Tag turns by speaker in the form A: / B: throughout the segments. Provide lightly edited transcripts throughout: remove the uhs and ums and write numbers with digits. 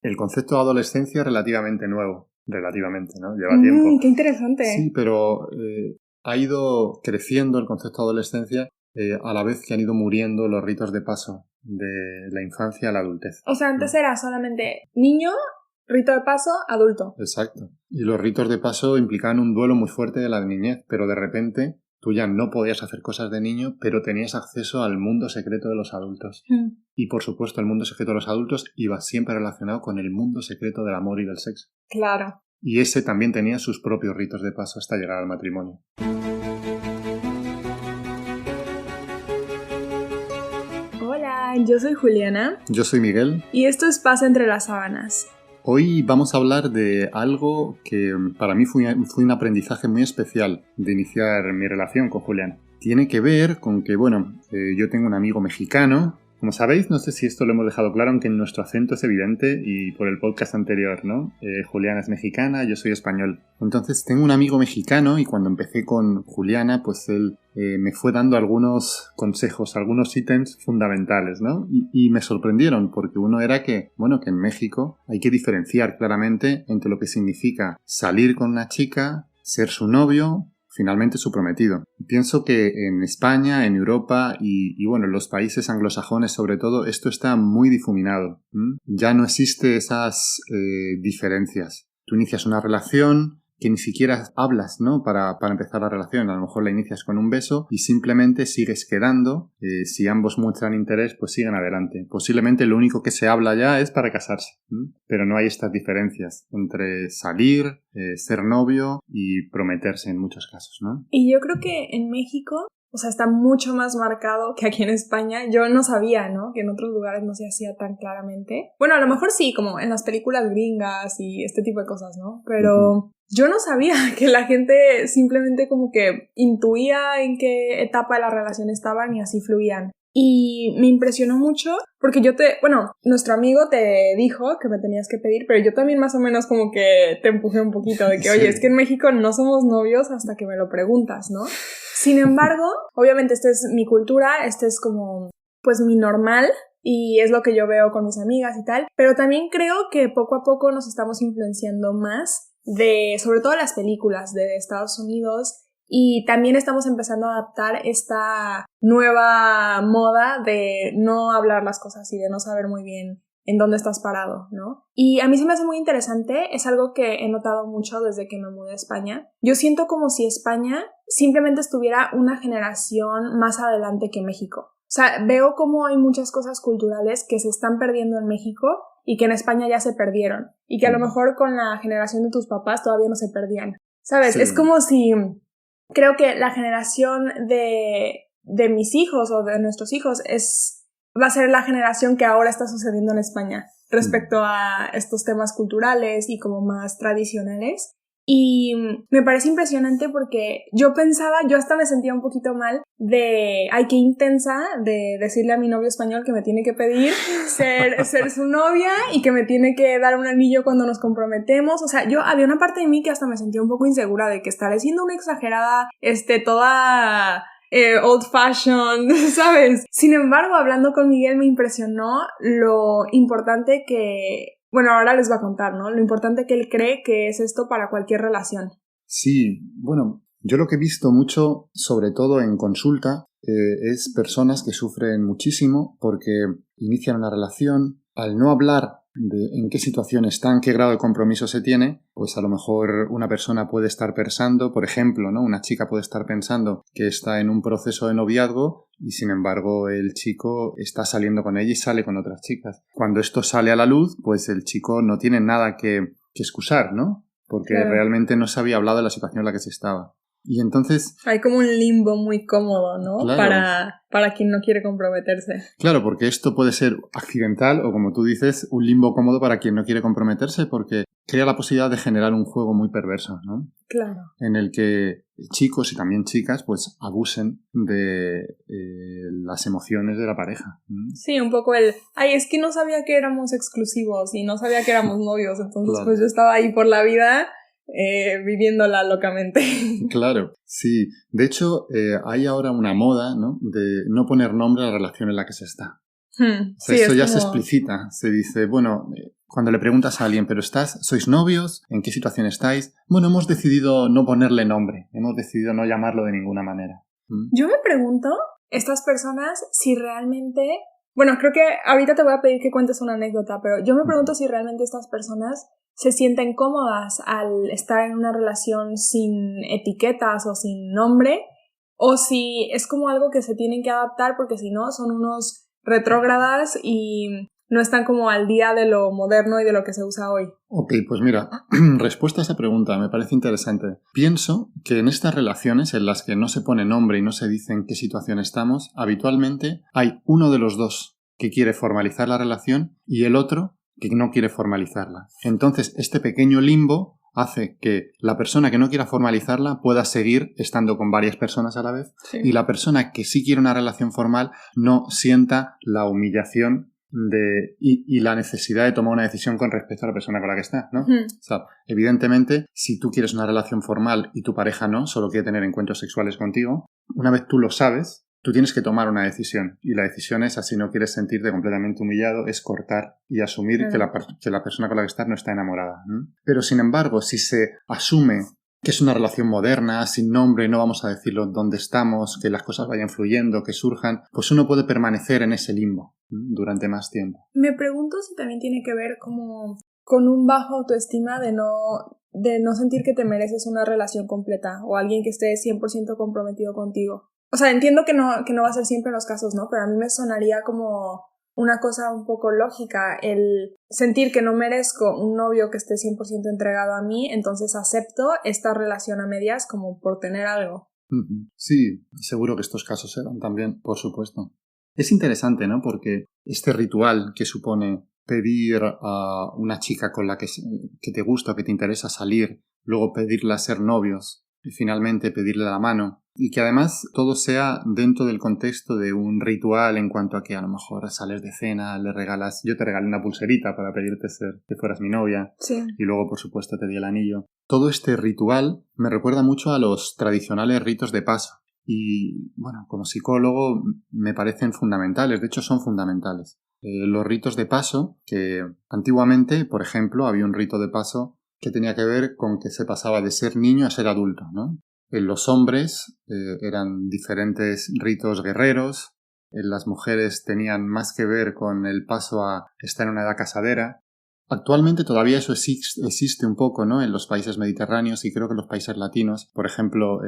A: El concepto de adolescencia es relativamente nuevo. Relativamente, ¿no? Lleva tiempo.
B: ¡Qué interesante!
A: Sí, pero ha ido creciendo el concepto de adolescencia a la vez que han ido muriendo los ritos de paso de la infancia a la adultez.
B: O sea, antes era solamente niño, rito de paso, adulto.
A: Exacto. Y los ritos de paso implicaban un duelo muy fuerte de la niñez, pero de repente tú ya no podías hacer cosas de niño, pero tenías acceso al mundo secreto de los adultos. Y por supuesto, el mundo secreto de los adultos iba siempre relacionado con el mundo secreto del amor y del sexo.
B: Claro.
A: Y ese también tenía sus propios ritos de paso hasta llegar al matrimonio.
B: Hola, yo soy Juliana.
A: Yo soy Miguel.
B: Y esto es Paz entre las sábanas.
A: Hoy vamos a hablar de algo que para mí fue un aprendizaje muy especial de iniciar mi relación con Juliana. Tiene que ver con que, yo tengo un amigo mexicano. Como sabéis, no sé si esto lo hemos dejado claro, aunque nuestro acento es evidente y por el podcast anterior, ¿no? Juliana es mexicana, yo soy español. Entonces tengo un amigo mexicano y cuando empecé con Juliana, pues él me fue dando algunos consejos, algunos ítems fundamentales, ¿no? Y me sorprendieron porque uno era que en México hay que diferenciar claramente entre lo que significa salir con una chica, ser su novio, finalmente su prometido. Pienso que en España, en Europa y en los países anglosajones sobre todo, esto está muy difuminado. Ya no existe esas diferencias. Tú inicias una relación que ni siquiera hablas, ¿no? Para empezar la relación. A lo mejor la inicias con un beso y simplemente sigues quedando. Si ambos muestran interés, pues siguen adelante. Posiblemente lo único que se habla ya es para casarse. Pero no hay estas diferencias entre salir, ser novio y prometerse en muchos casos, ¿no?
B: Y yo creo que en México, está mucho más marcado que aquí en España. Yo no sabía, ¿no? Que en otros lugares no se hacía tan claramente. Bueno, a lo mejor sí, como en las películas gringas y este tipo de cosas, ¿no? Pero yo no sabía que la gente simplemente como que intuía en qué etapa de la relación estaban y así fluían. Y me impresionó mucho porque nuestro amigo te dijo que me tenías que pedir, pero yo también más o menos como que te empujé un poquito de que, oye, es que en México no somos novios hasta que me lo preguntas, ¿no? Sin embargo, obviamente esta es mi cultura, este es como, pues mi normal y es lo que yo veo con mis amigas y tal, pero también creo que poco a poco nos estamos influenciando más sobre todo las películas de Estados Unidos. Y también estamos empezando a adaptar esta nueva moda de no hablar las cosas y de no saber muy bien en dónde estás parado, ¿no? Y a mí se me hace muy interesante, es algo que he notado mucho desde que me mudé a España. Yo siento como si España simplemente estuviera una generación más adelante que México. O sea, veo como hay muchas cosas culturales que se están perdiendo en México y que en España ya se perdieron. Y que a lo mejor con la generación de tus papás todavía no se perdían. ¿Sabes? Sí. Es como si... Creo que la generación de mis hijos o de nuestros hijos va a ser la generación que ahora está sucediendo en España respecto a estos temas culturales y como más tradicionales. Y me parece impresionante porque yo hasta me sentía un poquito mal de, ay, qué intensa, de decirle a mi novio español que me tiene que pedir ser su novia y que me tiene que dar un anillo cuando nos comprometemos. O sea, había una parte de mí que hasta me sentía un poco insegura de que estaré siendo una exagerada, toda... old fashion, ¿sabes? Sin embargo, hablando con Miguel me impresionó lo importante que... Bueno, ahora les va a contar, ¿no? Lo importante que él cree que es esto para cualquier relación.
A: Sí, yo lo que he visto mucho, sobre todo en consulta, es personas que sufren muchísimo porque inician una relación, al no hablar de en qué situación están, qué grado de compromiso se tiene, pues a lo mejor una persona puede estar pensando, por ejemplo, ¿no? Una chica puede estar pensando que está en un proceso de noviazgo y sin embargo el chico está saliendo con ella y sale con otras chicas. Cuando esto sale a la luz, pues el chico no tiene nada que excusar, ¿no? Porque realmente no se había hablado de la situación en la que se estaba. Y entonces...
B: Hay como un limbo muy cómodo, ¿no? Claro. Para quien no quiere comprometerse.
A: Claro, porque esto puede ser accidental o, como tú dices, un limbo cómodo para quien no quiere comprometerse porque crea la posibilidad de generar un juego muy perverso, ¿no?
B: Claro.
A: En el que chicos y también chicas pues abusen de las emociones de la pareja.
B: Sí, un poco es que no sabía que éramos exclusivos y no sabía que éramos novios, entonces claro. Pues yo estaba ahí por la vida viviéndola locamente.
A: Claro, sí. De hecho, hay ahora una moda, ¿no? De no poner nombre a la relación en la que se está. O sea, sí, esto ya se explicita. Se dice, Cuando le preguntas a alguien, ¿pero sois novios? ¿En qué situación estáis? Bueno, hemos decidido no ponerle nombre, hemos decidido no llamarlo de ninguna manera.
B: Yo me pregunto, estas personas, si realmente... Bueno, creo que ahorita te voy a pedir que cuentes una anécdota, pero yo me pregunto si realmente estas personas se sienten cómodas al estar en una relación sin etiquetas o sin nombre, o si es como algo que se tienen que adaptar porque si no son unos retrógradas y no están como al día de lo moderno y de lo que se usa hoy.
A: Ok, pues mira, respuesta a esa pregunta me parece interesante. Pienso que en estas relaciones en las que no se pone nombre y no se dice en qué situación estamos, habitualmente hay uno de los dos que quiere formalizar la relación y el otro que no quiere formalizarla. Entonces, este pequeño limbo hace que la persona que no quiera formalizarla pueda seguir estando con varias personas a la vez, sí, y la persona que sí quiere una relación formal no sienta la humillación y la necesidad de tomar una decisión con respecto a la persona con la que está, ¿no? O sea, evidentemente, si tú quieres una relación formal y tu pareja no, solo quiere tener encuentros sexuales contigo, una vez tú lo sabes, tú tienes que tomar una decisión. Y la decisión esa, si no quieres sentirte completamente humillado, es cortar y asumir que la persona con la que estás no está enamorada, ¿no? Pero, sin embargo, si se asume que es una relación moderna, sin nombre, no vamos a decirlo dónde estamos, que las cosas vayan fluyendo, que surjan, pues uno puede permanecer en ese limbo durante más tiempo.
B: Me pregunto si también tiene que ver como con un bajo autoestima de no sentir que te mereces una relación completa o alguien que esté 100% comprometido contigo. O sea, entiendo que no va a ser siempre en los casos, ¿no? Pero a mí me sonaría como una cosa un poco lógica, el sentir que no merezco un novio que esté 100% entregado a mí, entonces acepto esta relación a medias como por tener algo.
A: Sí, seguro que estos casos se dan también, por supuesto. Es interesante, ¿no? Porque este ritual que supone pedir a una chica con la que te gusta o que te interesa salir, luego pedirle a ser novios y finalmente pedirle la mano, y que además todo sea dentro del contexto de un ritual en cuanto a que a lo mejor sales de cena, le regalas, yo te regalé una pulserita para pedirte que fueras mi novia,
B: sí,
A: y luego por supuesto te di el anillo. Todo este ritual me recuerda mucho a los tradicionales ritos de paso y, bueno, como psicólogo me parecen fundamentales, de hecho son fundamentales. Los ritos de paso, que antiguamente, por ejemplo, había un rito de paso que tenía que ver con que se pasaba de ser niño a ser adulto, ¿no? En los hombres eran diferentes ritos guerreros, en las mujeres tenían más que ver con el paso a estar en una edad casadera. Actualmente todavía eso existe un poco, ¿no? En los países mediterráneos y creo que en los países latinos. Por ejemplo,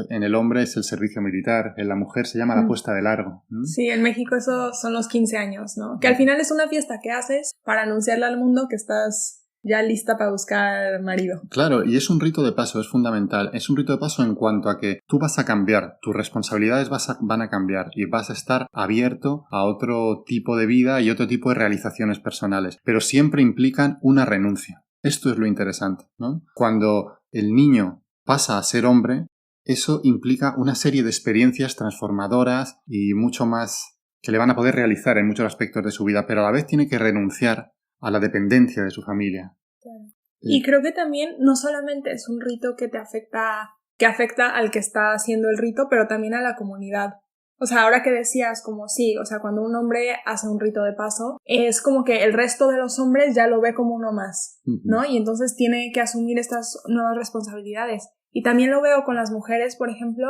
A: en el hombre es el servicio militar, en la mujer se llama la puesta de largo.
B: Sí, en México eso son los 15 años, ¿no? Que al final es una fiesta que haces para anunciarle al mundo que estás ya lista para buscar marido.
A: Claro, y es un rito de paso, es fundamental. Es un rito de paso en cuanto a que tú vas a cambiar, tus responsabilidades van a cambiar y vas a estar abierto a otro tipo de vida y otro tipo de realizaciones personales, pero siempre implican una renuncia. Esto es lo interesante, ¿no? Cuando el niño pasa a ser hombre, eso implica una serie de experiencias transformadoras y mucho más que le van a poder realizar en muchos aspectos de su vida, pero a la vez tiene que renunciar a la dependencia de su familia.
B: Claro. Y creo que también no solamente es un rito que afecta al que está haciendo el rito, pero también a la comunidad. O sea, ahora que decías como sí, o sea, cuando un hombre hace un rito de paso, es como que el resto de los hombres ya lo ve como uno más, ¿no? Y entonces tiene que asumir estas nuevas responsabilidades. Y también lo veo con las mujeres, por ejemplo,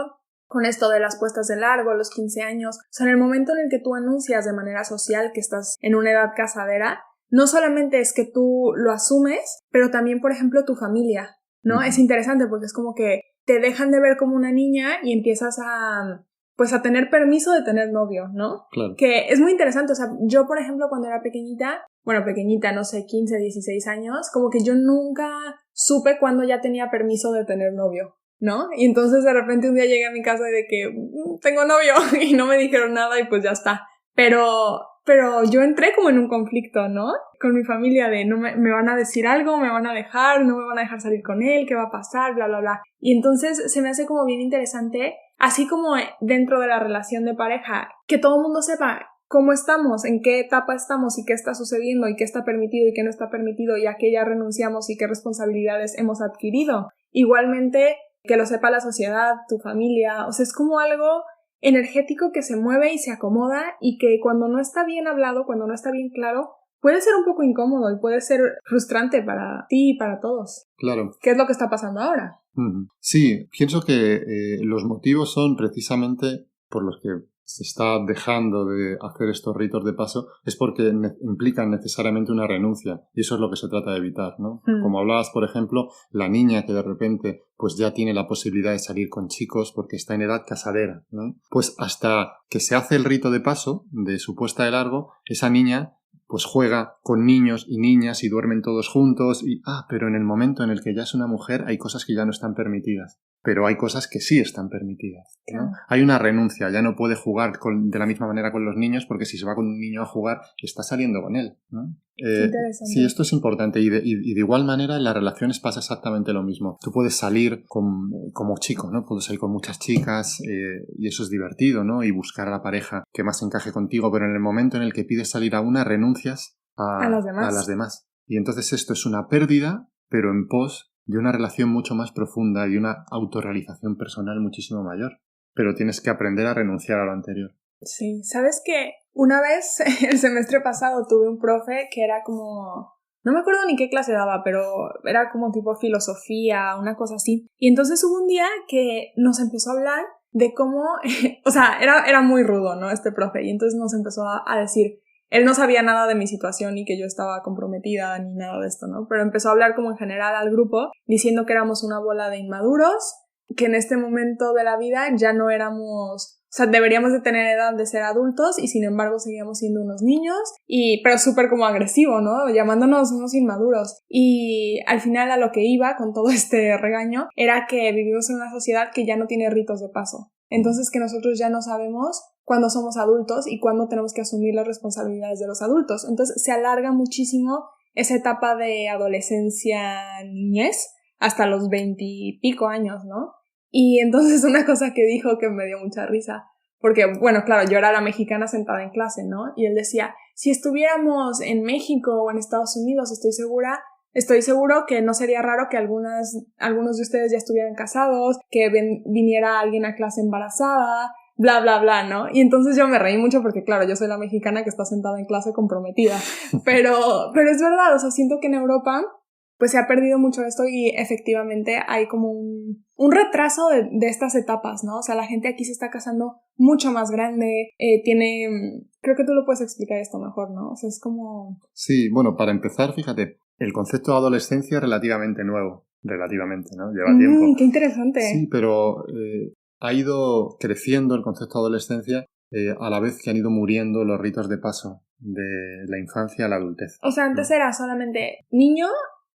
B: con esto de las puestas de largo, los 15 años. O sea, en el momento en el que tú anuncias de manera social que estás en una edad casadera, no solamente es que tú lo asumes, pero también, por ejemplo, tu familia, ¿no? Es interesante porque es como que te dejan de ver como una niña y empiezas a tener permiso de tener novio, ¿no?
A: Claro.
B: Que es muy interesante, o sea, yo, por ejemplo, cuando era pequeñita, no sé, 15, 16 años, como que yo nunca supe cuándo ya tenía permiso de tener novio, ¿no? Y entonces de repente un día llegué a mi casa y de que tengo novio y no me dijeron nada y pues ya está. Pero yo entré como en un conflicto, ¿no? Con mi familia de no me van a decir algo, me van a dejar, no me van a dejar salir con él, ¿qué va a pasar? Bla, bla, bla. Y entonces se me hace como bien interesante, así como dentro de la relación de pareja, que todo el mundo sepa cómo estamos, en qué etapa estamos y qué está sucediendo y qué está permitido y qué no está permitido y a qué ya renunciamos y qué responsabilidades hemos adquirido. Igualmente, que lo sepa la sociedad, tu familia, o sea, es como algo energético que se mueve y se acomoda y que cuando no está bien hablado, cuando no está bien claro, puede ser un poco incómodo y puede ser frustrante para ti y para todos.
A: Claro.
B: ¿Qué es lo que está pasando ahora?
A: Sí, pienso que los motivos son precisamente por los que se está dejando de hacer estos ritos de paso, es porque implican necesariamente una renuncia, y eso es lo que se trata de evitar, ¿no? Como hablabas, por ejemplo, la niña que de repente pues ya tiene la posibilidad de salir con chicos porque está en edad casadera, ¿no? Pues hasta que se hace el rito de paso de su puesta de largo, esa niña pues juega con niños y niñas y duermen todos juntos pero en el momento en el que ya es una mujer hay cosas que ya no están permitidas, pero hay cosas que sí están permitidas, ¿no?
B: Claro.
A: Hay una renuncia, ya no puede jugar de la misma manera con los niños porque si se va con un niño a jugar está saliendo con él, ¿no?
B: Interesante.
A: Sí, esto es importante y de igual manera en las relaciones pasa exactamente lo mismo. Tú puedes salir como chico, ¿no? Puedes salir con muchas chicas y eso es divertido, ¿no? Y buscar a la pareja que más encaje contigo, pero en el momento en el que pides salir a una renuncias a las demás. Y entonces esto es una pérdida, pero en pos de una relación mucho más profunda y una autorrealización personal muchísimo mayor. Pero tienes que aprender a renunciar a lo anterior.
B: Sí, ¿sabes qué? Una vez, el semestre pasado, tuve un profe que era como... No me acuerdo ni qué clase daba, pero era como tipo filosofía, una cosa así. Y entonces hubo un día que nos empezó a hablar de cómo... o sea, era muy rudo, ¿no? Este profe. Y entonces nos empezó a decir... Él no sabía nada de mi situación y que yo estaba comprometida ni nada de esto, ¿no? Pero empezó a hablar como en general al grupo, diciendo que éramos una bola de inmaduros, que en este momento de la vida ya no éramos... O sea, deberíamos de tener edad de ser adultos y sin embargo seguíamos siendo unos niños, pero súper como agresivo, ¿no? Llamándonos unos inmaduros. Y al final a lo que iba con todo este regaño era que vivimos en una sociedad que ya no tiene ritos de paso. Entonces que nosotros ya no sabemos cuándo somos adultos y cuándo tenemos que asumir las responsabilidades de los adultos. Entonces se alarga muchísimo esa etapa de adolescencia, niñez, hasta los 20 y pico años, ¿no? Y entonces una cosa que dijo que me dio mucha risa, porque, bueno, claro, yo era la mexicana sentada en clase, ¿no? Y él decía, si estuviéramos en México o en Estados Unidos, estoy seguro que no sería raro que algunos de ustedes ya estuvieran casados, que viniera alguien a clase embarazada, bla, bla, bla, ¿no? Y entonces yo me reí mucho porque, claro, yo soy la mexicana que está sentada en clase comprometida. Pero es verdad, o sea, siento que en Europa pues se ha perdido mucho esto y efectivamente hay como un retraso de estas etapas, ¿no? O sea, la gente aquí se está casando mucho más grande, creo que tú lo puedes explicar esto mejor, ¿no? O sea, es como...
A: Sí, bueno, para empezar, fíjate, el concepto de adolescencia es relativamente nuevo, ¿no? Lleva tiempo.
B: ¡Qué interesante!
A: Sí, pero ha ido creciendo el concepto de adolescencia a la vez que han ido muriendo los ritos de paso de la infancia a la adultez.
B: O sea, antes era solamente niño,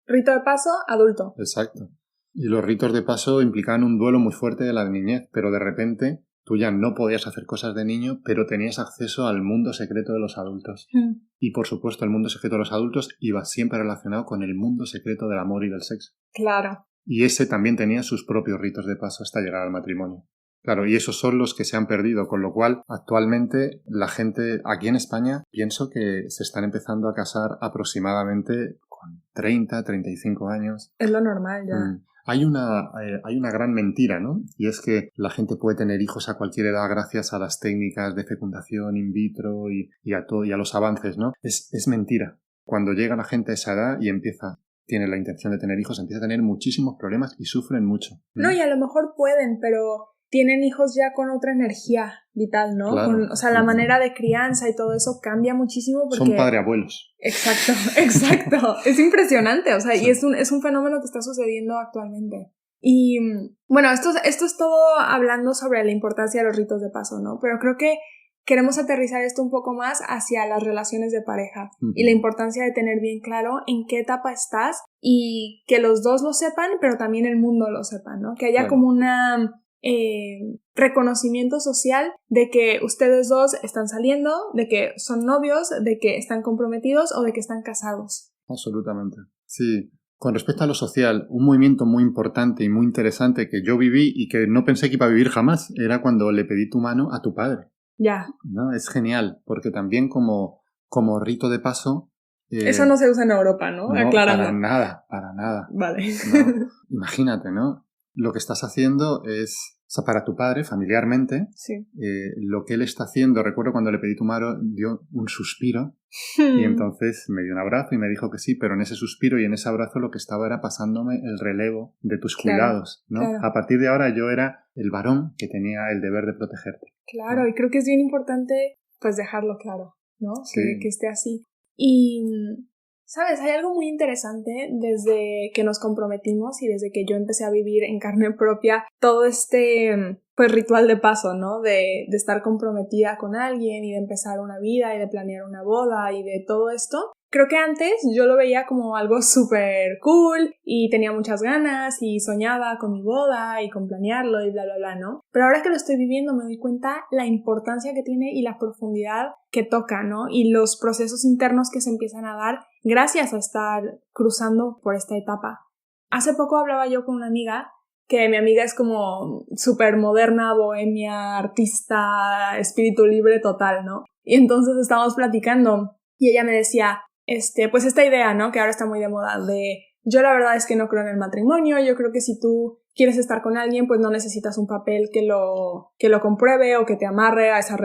B: rito de paso, adulto.
A: Exacto. Y los ritos de paso implicaban un duelo muy fuerte de la niñez, pero de repente tú ya no podías hacer cosas de niño, pero tenías acceso al mundo secreto de los adultos. Y por supuesto el mundo secreto de los adultos iba siempre relacionado con el mundo secreto del amor y del sexo.
B: Claro.
A: Y ese también tenía sus propios ritos de paso hasta llegar al matrimonio. Claro, y esos son los que se han perdido, con lo cual actualmente la gente aquí en España pienso que se están empezando a casar aproximadamente con 30, 35 años.
B: Es lo normal ya.
A: Hay una gran mentira, ¿no? Y es que la gente puede tener hijos a cualquier edad gracias a las técnicas de fecundación in vitro y a los avances, ¿no? Es mentira. Cuando llega la gente a esa edad y tiene la intención de tener hijos, empieza a tener muchísimos problemas y sufren mucho.
B: No, y a lo mejor pueden, pero tienen hijos ya con otra energía vital, ¿no?
A: Claro.
B: O sea, la manera de crianza y todo eso cambia muchísimo porque...
A: Son padre-abuelos.
B: Exacto. Es impresionante, o sea, sí. Y es un fenómeno que está sucediendo actualmente. Y bueno, esto es todo hablando sobre la importancia de los ritos de paso, ¿no? Pero creo que queremos aterrizar esto un poco más hacia las relaciones de pareja y la importancia de tener bien claro en qué etapa estás y que los dos lo sepan, pero también el mundo lo sepa, ¿no? Que haya como una... reconocimiento social de que ustedes dos están saliendo, de que son novios, de que están comprometidos o de que están casados.
A: Absolutamente. Sí. Con respecto a lo social, un movimiento muy importante y muy interesante que yo viví y que no pensé que iba a vivir jamás era cuando le pedí tu mano a tu padre.
B: Ya.
A: ¿No? Es genial, porque también como rito de paso...
B: Eso no se usa en Europa, ¿no?
A: No,
B: aclarando.
A: Para nada.
B: Vale.
A: ¿No? Imagínate, ¿no? Lo que estás haciendo es sea, para tu padre, familiarmente,
B: Sí.
A: lo que él está haciendo, recuerdo cuando le pedí tu mano, dio un suspiro y entonces me dio un abrazo y me dijo que sí, pero en ese suspiro y en ese abrazo lo que estaba era pasándome el relevo de tus cuidados, ¿no?
B: Claro.
A: A partir de ahora yo era el varón que tenía el deber de protegerte.
B: Claro,
A: ¿no?
B: y creo que es bien importante pues dejarlo claro, ¿no?
A: Sí.
B: Que esté así. Y, ¿sabes? Hay algo muy interesante desde que nos comprometimos y desde que yo empecé a vivir en carne propia todo este pues ritual de paso, ¿no? De estar comprometida con alguien y de empezar una vida y de planear una boda y de todo esto. Creo que antes yo lo veía como algo súper cool y tenía muchas ganas y soñaba con mi boda y con planearlo y bla, bla, bla, ¿no? Pero ahora que lo estoy viviendo me doy cuenta la importancia que tiene y la profundidad que toca, ¿no? Y los procesos internos que se empiezan a dar gracias a estar cruzando por esta etapa. Hace poco hablaba yo con una amiga, que mi amiga es como súper moderna, bohemia, artista, espíritu libre total, ¿no? Y entonces estábamos platicando y ella me decía, pues esta idea, ¿no? Que ahora está muy de moda de yo la verdad es que no creo en el matrimonio, yo creo que si tú quieres estar con alguien, pues no necesitas un papel que lo compruebe o que te amarre a esa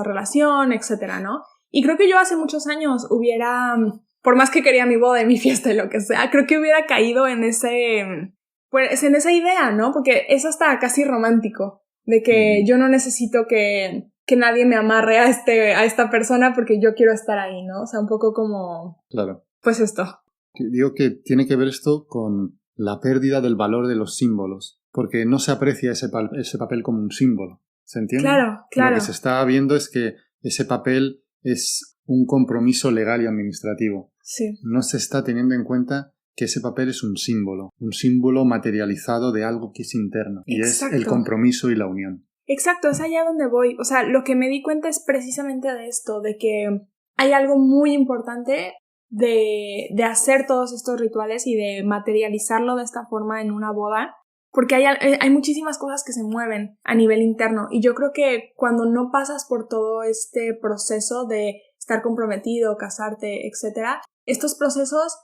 B: relación, etcétera, ¿no? Y creo que yo hace muchos años hubiera, por más que quería mi boda y mi fiesta y lo que sea, creo que hubiera caído en esa idea, ¿no? Porque es hasta casi romántico, de que yo no necesito que nadie me amarre a esta persona porque yo quiero estar ahí, ¿no? O sea, un poco como...
A: Claro.
B: Pues esto.
A: Digo que tiene que ver esto con la pérdida del valor de los símbolos, porque no se aprecia ese papel como un símbolo, ¿se entiende?
B: Claro.
A: Lo que se está viendo es que ese papel es un compromiso legal y administrativo.
B: Sí.
A: No se está teniendo en cuenta que ese papel es un símbolo materializado de algo que es interno, y
B: Exacto.
A: es el compromiso y la unión.
B: Exacto, es allá donde voy. O sea, lo que me di cuenta es precisamente de esto, de que hay algo muy importante de hacer todos estos rituales y de materializarlo de esta forma en una boda, porque hay muchísimas cosas que se mueven a nivel interno y yo creo que cuando no pasas por todo este proceso de estar comprometido, casarte, etcétera, estos procesos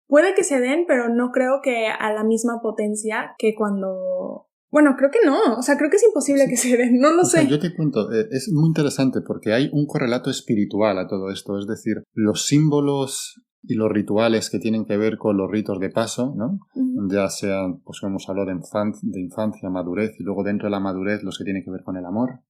B: puede que se den, pero no creo que a la misma potencia que cuando... Bueno, creo que no, o sea, creo que es imposible que se den, no lo sé.
A: O sea, yo te cuento, es muy interesante porque hay un correlato espiritual a todo esto, es decir, los símbolos y los rituales que tienen que ver con los ritos de paso, ¿no? Uh-huh. Ya sean, pues como hemos hablado de infancia, madurez y luego dentro de la madurez los que tienen que ver con el amor.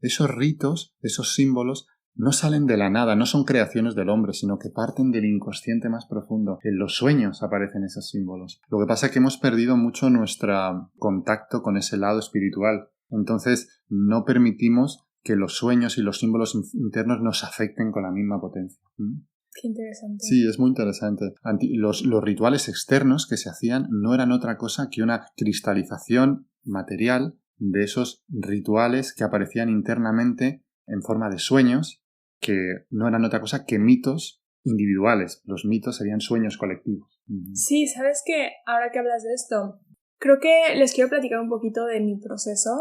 A: Esos ritos, esos símbolos no salen de la nada, no son creaciones del hombre, sino que parten del inconsciente más profundo. En los sueños aparecen esos símbolos. Lo que pasa es que hemos perdido mucho nuestro contacto con ese lado espiritual. Entonces, no permitimos que los sueños y los símbolos internos nos afecten con la misma potencia.
B: Qué interesante.
A: Sí, es muy interesante. Los rituales externos que se hacían no eran otra cosa que una cristalización material de esos rituales que aparecían internamente en forma de sueños, que no eran otra cosa que mitos individuales. Los mitos serían sueños colectivos.
B: Sí, ¿sabes qué? Ahora que hablas de esto, creo que les quiero platicar un poquito de mi proceso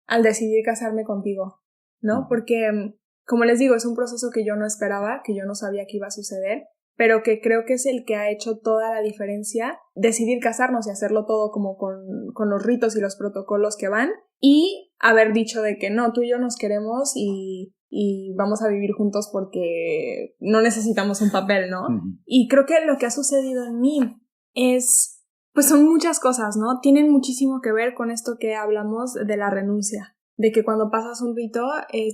B: al decidir casarme contigo, ¿no? Porque, como les digo, es un proceso que yo no esperaba, que yo no sabía que iba a suceder, pero que creo que es el que ha hecho toda la diferencia, decidir casarnos y hacerlo todo como con los ritos y los protocolos que van, y haber dicho de que no, tú y yo nos queremos y vamos a vivir juntos porque no necesitamos un papel, ¿no? Uh-huh. Y creo que lo que ha sucedido en mí pues son muchas cosas, ¿no? Tienen muchísimo que ver con esto que hablamos de la renuncia, de que cuando pasas un rito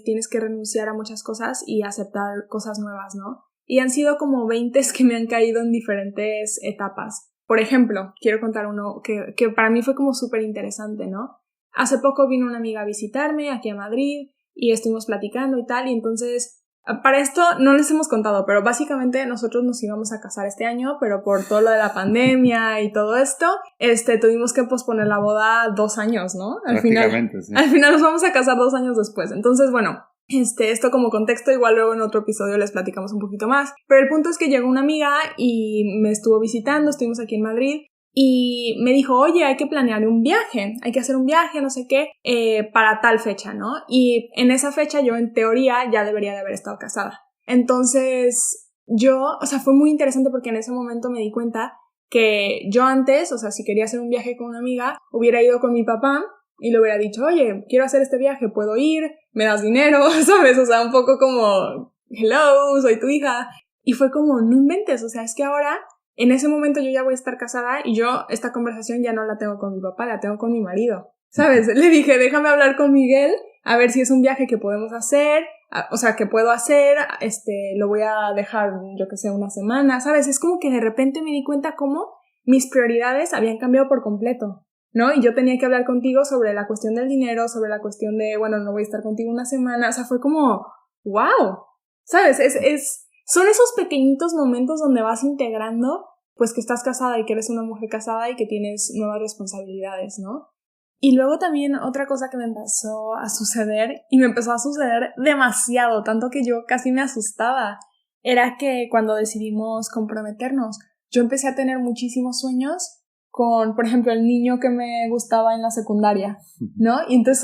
B: tienes que renunciar a muchas cosas y aceptar cosas nuevas, ¿no? Y han sido como 20 que me han caído en diferentes etapas. Por ejemplo, quiero contar uno que para mí fue como súper interesante, ¿no? Hace poco vino una amiga a visitarme aquí a Madrid y estuvimos platicando y tal, y entonces, para esto no les hemos contado, pero básicamente nosotros nos íbamos a casar este año, pero por todo lo de la pandemia y todo esto, tuvimos que posponer la boda 2 años, ¿no? Al final nos vamos a casar 2 años después. Entonces, bueno, esto como contexto, igual luego en otro episodio les platicamos un poquito más, pero el punto es que llegó una amiga y me estuvo visitando, estuvimos aquí en Madrid, y me dijo, oye, hay que planear un viaje, hay que hacer un viaje, no sé qué, para tal fecha, ¿no? Y en esa fecha yo en teoría ya debería de haber estado casada. Entonces fue muy interesante porque en ese momento me di cuenta que yo antes, o sea, si quería hacer un viaje con una amiga, hubiera ido con mi papá y le hubiera dicho, oye, quiero hacer este viaje, ¿puedo ir? ¿Me das dinero? ¿Sabes? O sea, un poco como, hello, soy tu hija. Y fue como, no inventes, o sea, es que ahora, en ese momento yo ya voy a estar casada y yo esta conversación ya no la tengo con mi papá, la tengo con mi marido. ¿Sabes? Le dije, déjame hablar con Miguel, a ver si es un viaje que podemos hacer, o sea, que puedo hacer, lo voy a dejar, yo que sé, una semana, ¿sabes? Es como que de repente me di cuenta cómo mis prioridades habían cambiado por completo, ¿no? Y yo tenía que hablar contigo sobre la cuestión del dinero, sobre la cuestión de, bueno, no voy a estar contigo una semana, o sea, fue como, wow, ¿sabes? Son esos pequeñitos momentos donde vas integrando, pues que estás casada y que eres una mujer casada y que tienes nuevas responsabilidades, ¿no? Y luego también otra cosa que me empezó a suceder, y me empezó a suceder demasiado, tanto que yo casi me asustaba, era que cuando decidimos comprometernos, yo empecé a tener muchísimos sueños con, por ejemplo, el niño que me gustaba en la secundaria, ¿no? Y entonces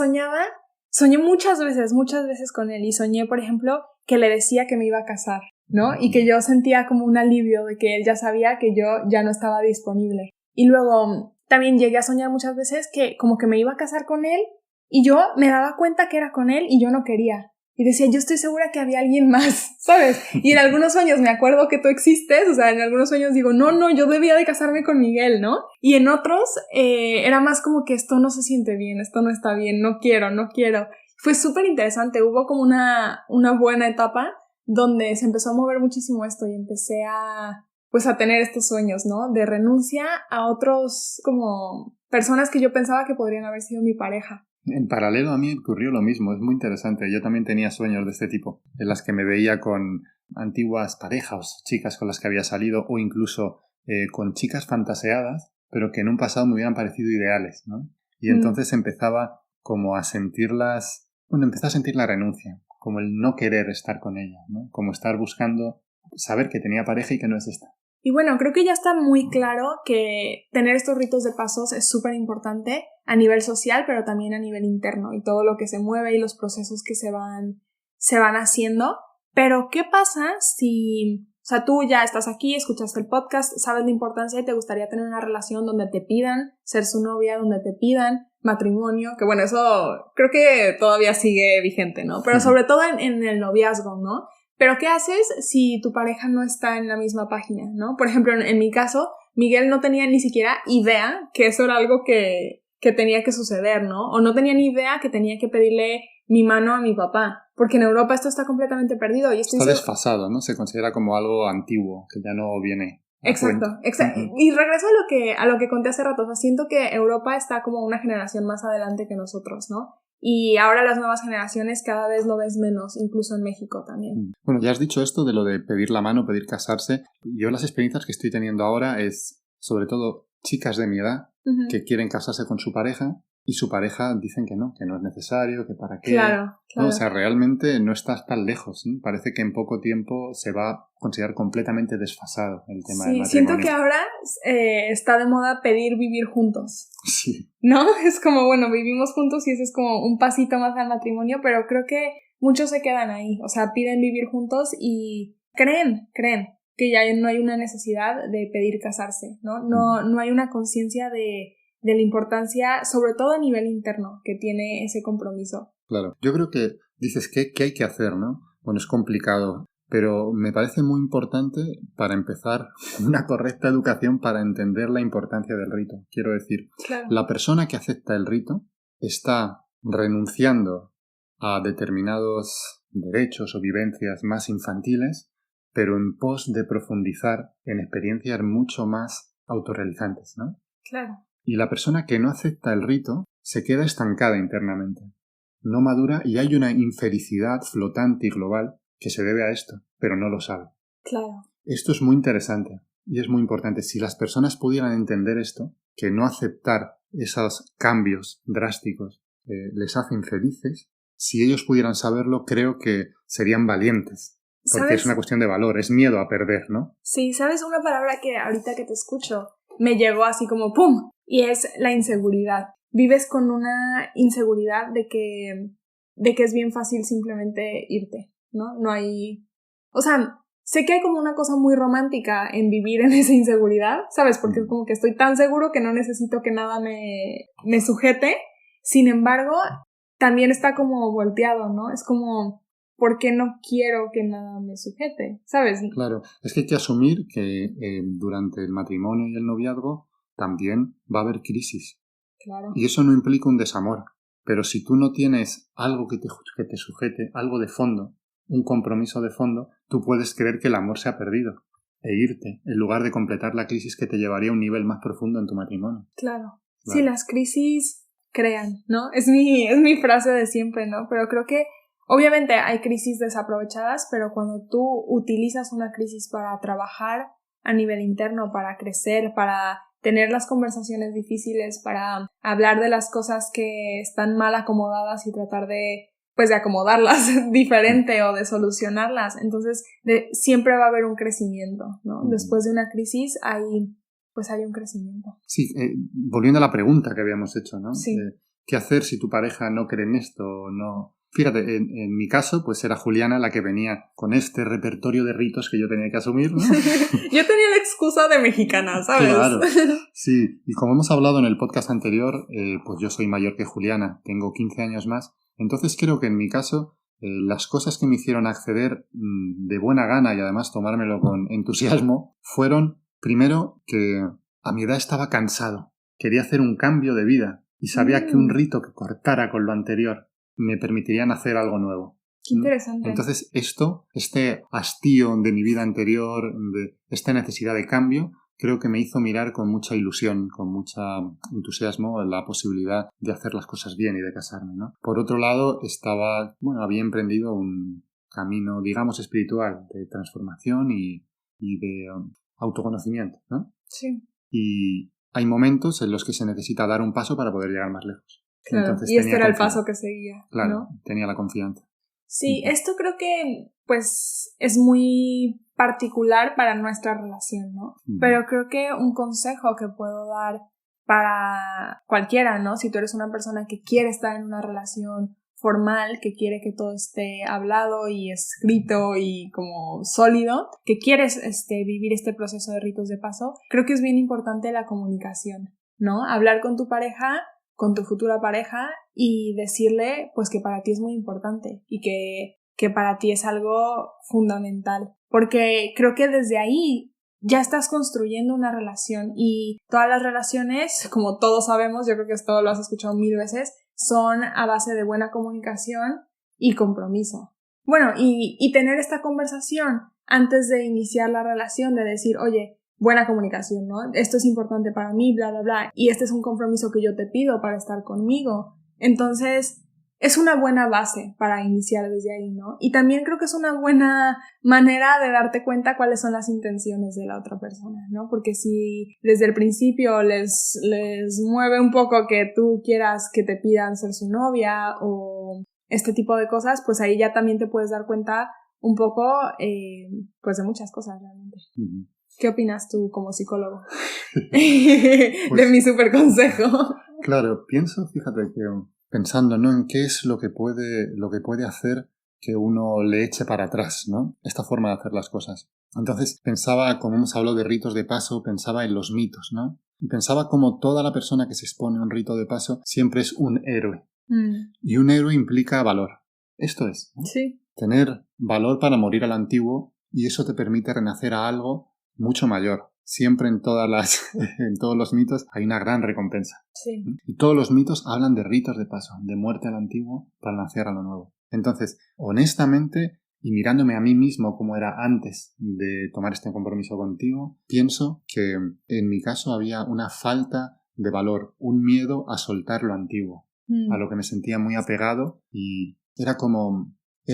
B: soñé muchas veces con él, y soñé, por ejemplo, que le decía que me iba a casar, ¿no? Y que yo sentía como un alivio de que él ya sabía que yo ya no estaba disponible. Y luego también llegué a soñar muchas veces que como que me iba a casar con él y yo me daba cuenta que era con él y yo no quería. Y decía, yo estoy segura que había alguien más, ¿sabes? Y en algunos sueños me acuerdo que tú existes, o sea, en algunos sueños digo, no, yo debía de casarme con Miguel, ¿no? Y en otros era más como que esto no se siente bien, esto no está bien, no quiero. Fue súper interesante, hubo como una buena etapa donde se empezó a mover muchísimo esto y empecé a tener estos sueños, ¿no? De renuncia a otros como personas que yo pensaba que podrían haber sido mi pareja.
A: En paralelo a mí ocurrió lo mismo, es muy interesante. Yo también tenía sueños de este tipo, en las que me veía con antiguas parejas, chicas con las que había salido, o incluso con chicas fantaseadas, pero que en un pasado me hubieran parecido ideales, ¿no? Y entonces empezaba como a sentirlas, empecé a sentir la renuncia, como el no querer estar con ella, ¿no? Como estar buscando saber que tenía pareja y que no es esta.
B: Y bueno, creo que ya está muy claro que tener estos ritos de pasos es súper importante a nivel social, pero también a nivel interno y todo lo que se mueve y los procesos que se van haciendo. Pero, ¿qué pasa si, o sea, tú ya estás aquí, escuchaste el podcast, sabes la importancia y te gustaría tener una relación donde te pidan ser su novia, donde te pidan matrimonio? Que bueno, eso creo que todavía sigue vigente, ¿no? Pero sobre todo en el noviazgo, ¿no? Pero ¿qué haces si tu pareja no está en la misma página, ¿no? Por ejemplo, en mi caso, Miguel no tenía ni siquiera idea que eso era algo que tenía que suceder, ¿no? O no tenía ni idea que tenía que pedirle mi mano a mi papá, porque en Europa esto está completamente perdido. Y
A: está desfasado, ¿no? Se considera como algo antiguo, que ya no viene.
B: Exacto. Y regreso a lo que conté hace rato, o sea, siento que Europa está como una generación más adelante que nosotros, ¿no? Y ahora las nuevas generaciones cada vez lo ves menos, incluso en México también.
A: Bueno, ya has dicho esto de lo de pedir la mano, pedir casarse. Yo las experiencias que estoy teniendo ahora es, sobre todo, chicas de mi edad que quieren casarse con su pareja y su pareja dicen que no es necesario, que para qué.
B: Claro.
A: No, o sea, realmente no estás tan lejos, ¿no? Parece que en poco tiempo se va a considerar completamente desfasado el tema del matrimonio.
B: Siento que ahora está de moda pedir vivir juntos.
A: Sí.
B: ¿No? Es como, bueno, vivimos juntos y ese es como un pasito más al matrimonio, pero creo que muchos se quedan ahí, o sea, piden vivir juntos y creen que ya no hay una necesidad de pedir casarse, ¿no? No hay una conciencia de la importancia, sobre todo a nivel interno, que tiene ese compromiso.
A: Claro, yo creo que dices que hay que hacer, ¿no? Bueno, es complicado, pero me parece muy importante para empezar una correcta educación para entender la importancia del rito. Quiero decir,
B: claro,
A: la persona que acepta el rito está renunciando a determinados derechos o vivencias más infantiles, pero en pos de profundizar en experiencias mucho más autorrealizantes, ¿no?
B: Claro.
A: Y la persona que no acepta el rito se queda estancada internamente, no madura y hay una infelicidad flotante y global que se debe a esto, pero no lo sabe.
B: Claro.
A: Esto es muy interesante y es muy importante. Si las personas pudieran entender esto, que no aceptar esos cambios drásticos les hace infelices, si ellos pudieran saberlo, creo que serían valientes. Porque
B: ¿sabes?
A: Es una cuestión de valor, es miedo a perder, ¿no?
B: Sí, ¿sabes una palabra que ahorita que te escucho me llegó así como ¡pum! Y es la inseguridad. Vives con una inseguridad de que es bien fácil simplemente irte, ¿no? No hay... O sea, sé que hay como una cosa muy romántica en vivir en esa inseguridad, ¿sabes? Porque es como que estoy tan seguro que no necesito que nada me sujete. Sin embargo, también está como volteado, ¿no? Es como, ¿por qué no quiero que nada me sujete? ¿Sabes?
A: Claro, es que hay que asumir que durante el matrimonio y el noviazgo también va a haber crisis.
B: Claro.
A: Y eso no implica un desamor. Pero si tú no tienes algo que te sujete, algo de fondo, un compromiso de fondo, tú puedes creer que el amor se ha perdido e irte, en lugar de completar la crisis que te llevaría a un nivel más profundo en tu matrimonio.
B: Claro. Sí, las crisis crean, ¿no? Es mi frase de siempre, ¿no? Pero creo que obviamente hay crisis desaprovechadas, pero cuando tú utilizas una crisis para trabajar a nivel interno, para crecer, para tener las conversaciones difíciles, para hablar de las cosas que están mal acomodadas y tratar de acomodarlas diferente o de solucionarlas. Entonces, siempre va a haber un crecimiento, ¿no? Después de una crisis hay un crecimiento.
A: Sí, volviendo a la pregunta que habíamos hecho, ¿no?
B: Sí.
A: ¿Qué hacer si tu pareja no cree en esto o no? Fíjate, en mi caso, pues era Juliana la que venía con este repertorio de ritos que yo tenía que asumir, ¿no?
B: Yo tenía la excusa de mexicana, ¿sabes?
A: Claro, sí. Y como hemos hablado en el podcast anterior, pues yo soy mayor que Juliana, tengo 15 años más. Entonces creo que en mi caso, las cosas que me hicieron acceder de buena gana y además tomármelo con entusiasmo fueron, primero, que a mi edad estaba cansado. Quería hacer un cambio de vida y sabía que un rito que cortara con lo anterior me permitirían hacer algo nuevo.
B: Qué interesante.
A: Entonces este hastío de mi vida anterior, de esta necesidad de cambio, creo que me hizo mirar con mucha ilusión, con mucho entusiasmo la posibilidad de hacer las cosas bien y de casarme, ¿no? Por otro lado, había emprendido un camino, digamos, espiritual de transformación y de autoconocimiento, ¿no?
B: Sí.
A: Y hay momentos en los que se necesita dar un paso para poder llegar más lejos.
B: Claro,
A: entonces,
B: y este era el paso que seguía.
A: Claro,
B: ¿no?
A: tenía la confianza.
B: Sí, esto creo que pues es muy particular para nuestra relación, ¿no? Pero creo que un consejo que puedo dar para cualquiera, ¿no? Si tú eres una persona que quiere estar en una relación formal, que quiere que todo esté hablado y escrito y como sólido, que quieres vivir este proceso de ritos de paso, creo que es bien importante la comunicación, ¿no? Hablar con tu pareja, con tu futura pareja y decirle pues que para ti es muy importante y que para ti es algo fundamental, porque creo que desde ahí ya estás construyendo una relación y todas las relaciones, como todos sabemos, yo creo que esto lo has escuchado 1000 veces, son a base de buena comunicación y compromiso. Bueno, y tener esta conversación antes de iniciar la relación, de decir, oye, buena comunicación, ¿no? Esto es importante para mí, bla, bla, bla. Y este es un compromiso que yo te pido para estar conmigo. Entonces, es una buena base para iniciar desde ahí, ¿no? Y también creo que es una buena manera de darte cuenta cuáles son las intenciones de la otra persona, ¿no? Porque si desde el principio les mueve un poco que tú quieras que te pidan ser su novia o este tipo de cosas, pues ahí ya también te puedes dar cuenta un poco, pues de muchas cosas realmente.
A: Uh-huh.
B: ¿Qué opinas tú como psicólogo de mi super consejo?
A: Claro, pienso, fíjate que pensando, ¿no? En qué es lo que puede hacer que uno le eche para atrás, ¿no? Esta forma de hacer las cosas. Entonces pensaba, como hemos hablado de ritos de paso, pensaba en los mitos, ¿no? Y pensaba como toda la persona que se expone a un rito de paso siempre es un héroe. Y un héroe implica valor. Esto es, ¿no?
B: Sí.
A: Tener valor para morir al antiguo y eso te permite renacer a algo mucho mayor. Siempre en todos los mitos hay una gran recompensa.
B: Sí.
A: Y todos los mitos hablan de ritos de paso, de muerte al antiguo para nacer a lo nuevo. Entonces, honestamente, y mirándome a mí mismo como era antes de tomar este compromiso contigo, pienso que en mi caso había una falta de valor, un miedo a soltar lo antiguo, a lo que me sentía muy apegado y era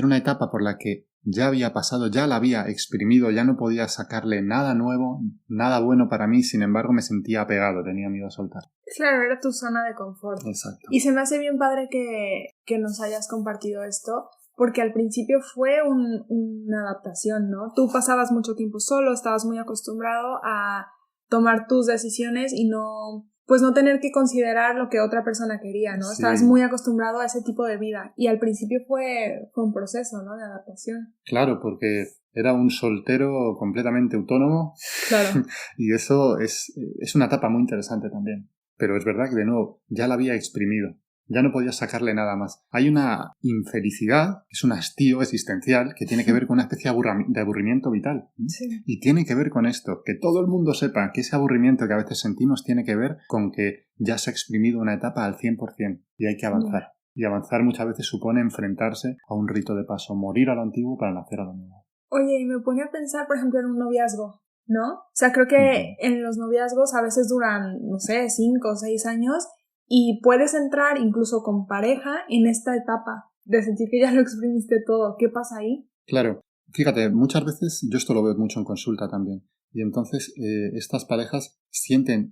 A: una etapa por la que ya había pasado, ya la había exprimido, ya no podía sacarle nada nuevo, nada bueno para mí, sin embargo me sentía apegado, tenía miedo a soltar.
B: Claro, era tu zona de confort.
A: Exacto.
B: Y se me hace bien padre que nos hayas compartido esto, porque al principio fue una adaptación, ¿no? Tú pasabas mucho tiempo solo, estabas muy acostumbrado a tomar tus decisiones y no tener que considerar lo que otra persona quería, ¿no? Sí. Estabas muy acostumbrado a ese tipo de vida y al principio fue un proceso, ¿no? De adaptación.
A: Claro, porque Era un soltero completamente autónomo.
B: Claro.
A: Y eso es una etapa muy interesante también. Pero es verdad que, de nuevo, ya la había exprimido. Ya no podía sacarle nada más. Hay una infelicidad, es un hastío existencial que tiene que ver con una especie de aburrimiento vital.
B: Sí.
A: Y tiene que ver con esto, que todo el mundo sepa que ese aburrimiento que a veces sentimos tiene que ver con que ya se ha exprimido una etapa al 100% y hay que avanzar. Y avanzar muchas veces supone enfrentarse a un rito de paso, morir a lo antiguo para nacer a lo nuevo.
B: Oye, y me pone a pensar, por ejemplo, en un noviazgo, ¿no? O sea, creo que en los noviazgos a veces duran, no sé, 5 o 6 años y puedes entrar incluso con pareja en esta etapa de sentir que ya lo exprimiste todo. ¿Qué pasa ahí?
A: Claro. Fíjate, muchas veces, yo esto lo veo mucho en consulta también, y entonces estas parejas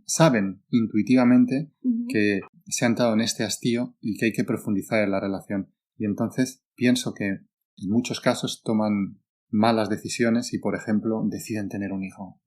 A: saben intuitivamente que se han dado en este hastío y que hay que profundizar en la relación. Y entonces pienso que en muchos casos toman malas decisiones y, por ejemplo, deciden tener un hijo.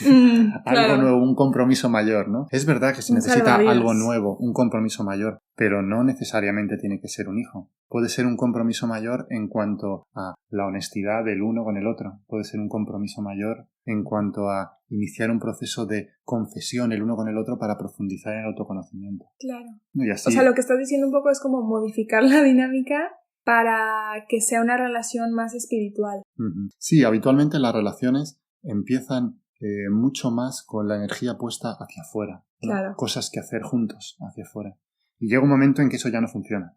A: Algo
B: claro.
A: nuevo, un compromiso mayor, ¿no? Es verdad que se necesita algo nuevo, un compromiso mayor, pero no necesariamente tiene que ser un hijo. Puede ser un compromiso mayor en cuanto a la honestidad del uno con el otro. Puede ser un compromiso mayor en cuanto a iniciar un proceso de confesión el uno con el otro para profundizar en el autoconocimiento.
B: Claro.
A: Y así...
B: O sea, lo que estás diciendo un poco es como modificar la dinámica para que sea una relación más espiritual.
A: Sí, habitualmente las relaciones empiezan mucho más con la energía puesta hacia afuera, ¿no?
B: Claro.
A: Cosas que hacer juntos hacia afuera. Y llega un momento en que eso ya no funciona.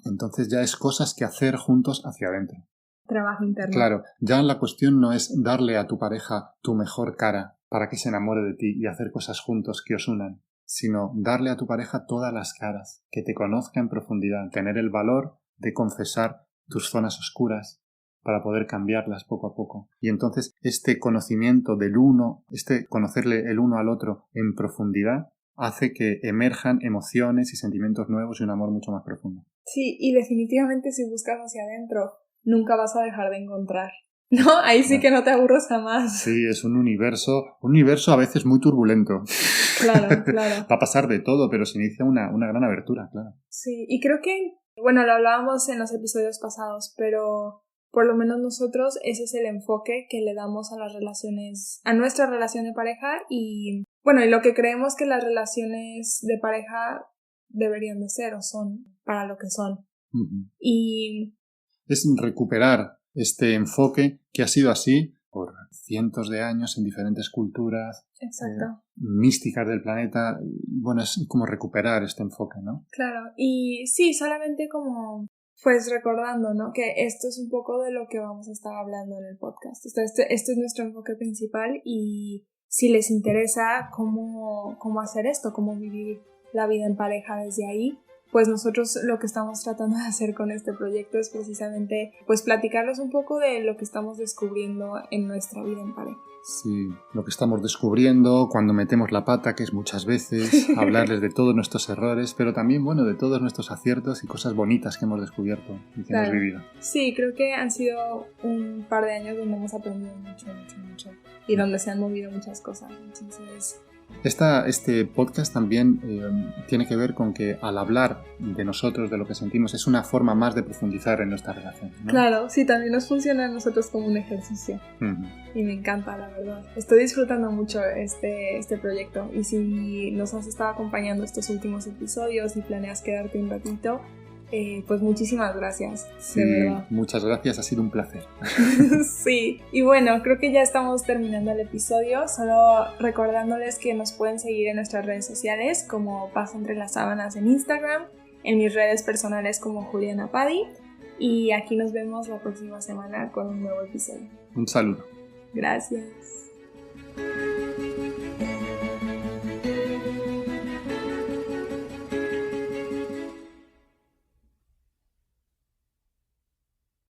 A: Entonces ya es cosas que hacer juntos hacia adentro.
B: Trabajo interno.
A: Claro, ya la cuestión no es darle a tu pareja tu mejor cara para que se enamore de ti y hacer cosas juntos que os unan, sino darle a tu pareja todas las caras, que te conozca en profundidad, tener el valor de confesar tus zonas oscuras para poder cambiarlas poco a poco. Y entonces este conocimiento del uno, conocerle el uno al otro en profundidad, hace que emerjan emociones y sentimientos nuevos y un amor mucho más profundo.
B: Sí, y definitivamente si buscas hacia adentro, nunca vas a dejar de encontrar. ¿No? Ahí sí que no te aburres jamás.
A: Sí, es un universo a veces muy turbulento.
B: Claro, claro.
A: Va a pasar de todo, pero se inicia una gran abertura, claro.
B: Sí, y creo que, bueno, lo hablábamos en los episodios pasados, pero por lo menos nosotros ese es el enfoque que le damos a las relaciones, a nuestra relación de pareja y, bueno, y lo que creemos que las relaciones de pareja deberían de ser o son para lo que son. Y
A: es recuperar este enfoque que ha sido así por cientos de años en diferentes culturas místicas del planeta. Bueno, es como recuperar este enfoque, ¿no?
B: Claro, y sí, solamente como pues recordando, ¿no? Que esto es un poco de lo que vamos a estar hablando en el podcast. Este es nuestro enfoque principal y si les interesa cómo hacer esto, cómo vivir la vida en pareja desde ahí, pues nosotros lo que estamos tratando de hacer con este proyecto es precisamente pues platicarles un poco de lo que estamos descubriendo en nuestra vida en pareja.
A: Sí, lo que estamos descubriendo cuando metemos la pata, que es muchas veces, hablarles de todos nuestros errores, pero también, bueno, de todos nuestros aciertos y cosas bonitas que hemos descubierto y que hemos vivido.
B: Sí, creo que han sido un par de años donde hemos aprendido mucho y donde se han movido muchas cosas, entonces...
A: Este podcast también tiene que ver con que al hablar de nosotros, de lo que sentimos, es una forma más de profundizar en nuestra relación, ¿no?
B: Claro, sí, también nos funciona a nosotros como un ejercicio. Y me encanta, la verdad. Estoy disfrutando mucho este proyecto y si nos has estado acompañando estos últimos episodios y planeas quedarte un ratito, pues muchísimas gracias.
A: Sí, de verdad. Muchas gracias, ha sido un placer.
B: Sí, y bueno, creo que ya estamos terminando el episodio, solo recordándoles que nos pueden seguir en nuestras redes sociales como Paz Entre las Sábanas en Instagram, en mis redes personales como Juliana Padi, y aquí nos vemos la próxima semana con un nuevo episodio.
A: Un saludo.
B: Gracias.